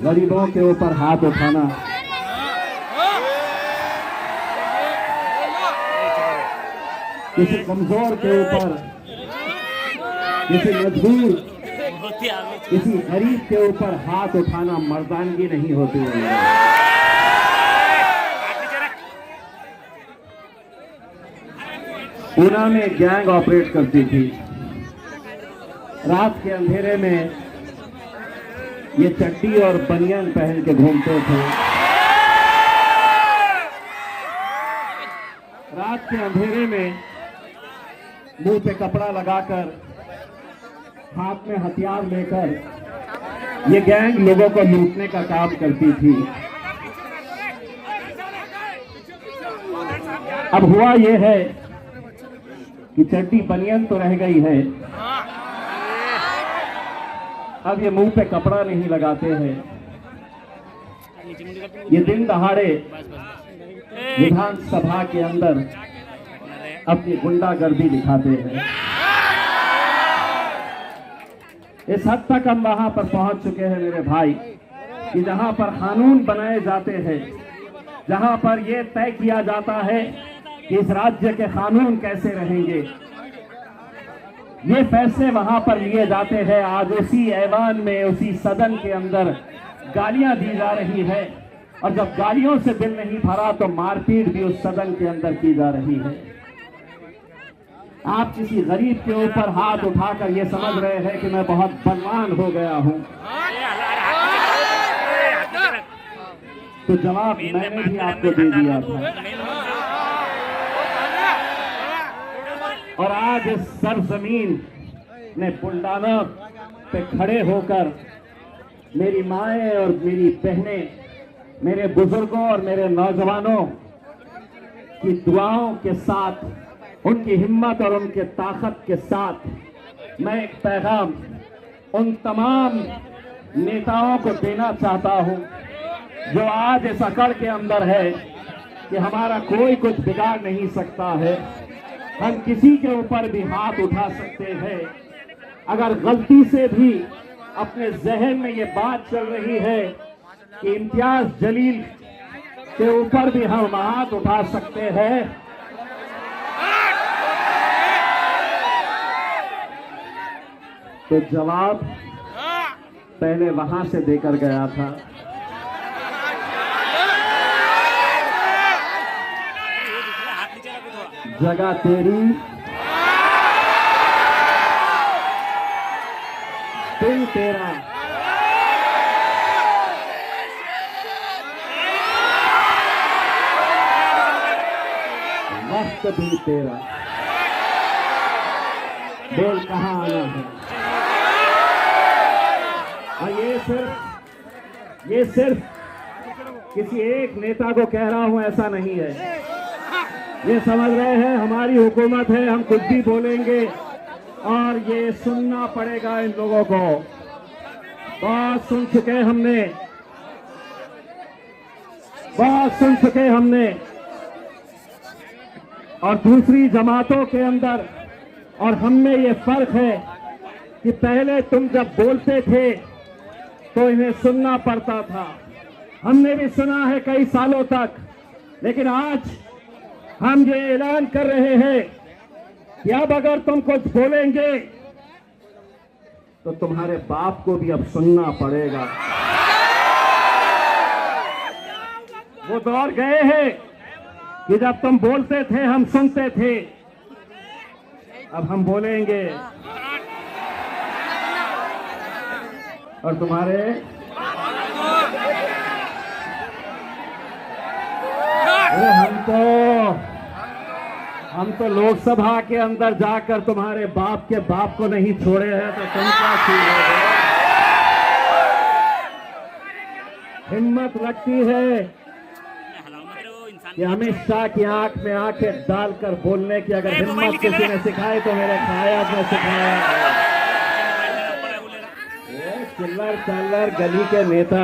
गरीबों के ऊपर हाथ उठाना, किसी कमजोर के ऊपर, किसी मजबूर, किसी गरीब के ऊपर हाथ उठाना मर्दानगी नहीं होती है। पूना में गैंग ऑपरेट करती थी। रात के अंधेरे में ये चड्डी और बनियान पहन के घूमते थे। रात के अंधेरे में मुंह पे कपड़ा लगाकर, हाथ में हथियार लेकर ये गैंग लोगों को लूटने का काम करती थी। अब हुआ ये है कि चड्डी बनियान तो रह गई है, अब ये मुंह पे कपड़ा नहीं लगाते हैं। ये दिन दहाड़े विधानसभा के अंदर अपनी गुंडागर्दी दिखाते हैं। इस हद तक हम वहां पर पहुंच चुके हैं मेरे भाई कि जहां पर कानून बनाए जाते हैं, जहां पर यह तय किया जाता है कि इस राज्य के कानून कैसे रहेंगे, ये फैसले वहां पर लिए जाते हैं। आज उसी ऐवान में, उसी सदन के अंदर गालियां दी जा रही है, और जब गालियों से दिल नहीं भरा तो मारपीट भी उस सदन के अंदर की जा रही है। आप किसी गरीब के ऊपर हाथ उठाकर ये समझ रहे हैं कि मैं बहुत बलवान हो गया हूं, तो जवाब मैंने भी आपको दे दिया था। और आज इस सरजमीन ने बुलडाना पे खड़े होकर मेरी माएं और मेरी बहनें, मेरे बुजुर्गों और मेरे नौजवानों की दुआओं के साथ, उनकी हिम्मत और उनके ताकत के साथ मैं एक पैगाम उन तमाम नेताओं को देना चाहता हूं जो आज इस अकड़ के अंदर है कि हमारा कोई कुछ बिगाड़ नहीं सकता है, हम किसी के ऊपर भी हाथ उठा सकते हैं। अगर गलती से भी अपने जहन में ये बात चल रही है कि इम्तियाज जलील के ऊपर भी हम हाथ उठा सकते हैं, तो जवाब पहले वहां से देकर गया था। जगह तेरी, दिल तेरा, वक्त भी तेरा, बोल कहाँ आना है। और ये सिर्फ किसी एक नेता को कह रहा हूं ऐसा नहीं है। ये समझ रहे हैं हमारी हुकूमत है, हम कुछ भी बोलेंगे और ये सुनना पड़ेगा इन लोगों को। बहुत सुन चुके हमने, बहुत सुन चुके हमने। और दूसरी जमातों के अंदर और हम में ये फर्क है कि पहले तुम जब बोलते थे तो इन्हें सुनना पड़ता था, हमने भी सुना है कई सालों तक, लेकिन आज हम ये ऐलान कर रहे हैं कि अब अगर तुम कुछ बोलेंगे तो तुम्हारे बाप को भी अब सुनना पड़ेगा। वो दौर गए हैं कि जब तुम बोलते थे हम सुनते थे, अब हम बोलेंगे और तुम्हारे हम तो लोकसभा के अंदर जाकर तुम्हारे बाप के बाप को नहीं छोड़े हैं, तो तुम क्या छोड़ोगे? हिम्मत लगती है कि अमित शाह की आंख में आंखें डालकर बोलने की अगर हिम्मत किसी ने सिखाई तो मेरे खायाज ने सिखाया। चिल्लर चल्लर गली के नेता